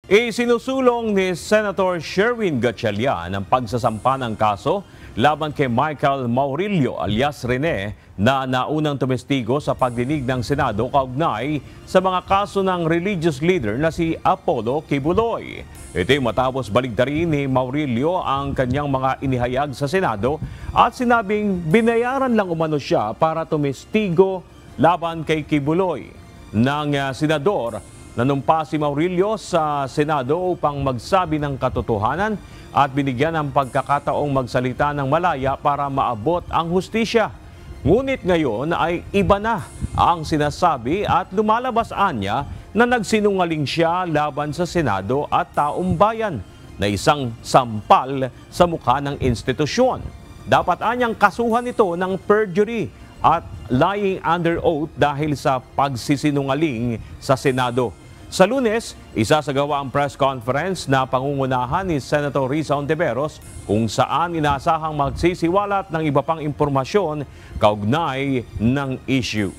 Isinusulong ni Senator Sherwin Gatchalian ang pagsasampa ng kaso laban kay Michael Maurilio alias Rene na naunang tumestigo sa pagdinig ng Senado kaugnay sa mga kaso ng religious leader na si Apollo Kibuloy. Ito'y matapos baligtarin ni Maurilio ang kanyang mga inihayag sa Senado at sinabing binayaran lang umano siya para tumestigo laban kay Kibuloy. Ng senador, nanumpa si Maurilio sa Senado upang magsabi ng katotohanan at binigyan ng pagkakataong magsalita ng malaya para maabot ang hustisya. Ngunit ngayon ay iba na ang sinasabi at lumalabas anya na nagsinungaling siya laban sa Senado at taong bayan na isang sampal sa mukha ng institusyon. Dapat anyang kasuhan ito ng perjury at lying under oath dahil sa pagsisinungaling sa Senado. Sa Lunes, isasagawa ang press conference na pangungunahan ni Senator Risa Hontiveros kung saan inaasahang magsisiwalat ng iba pang impormasyon kaugnay ng issue.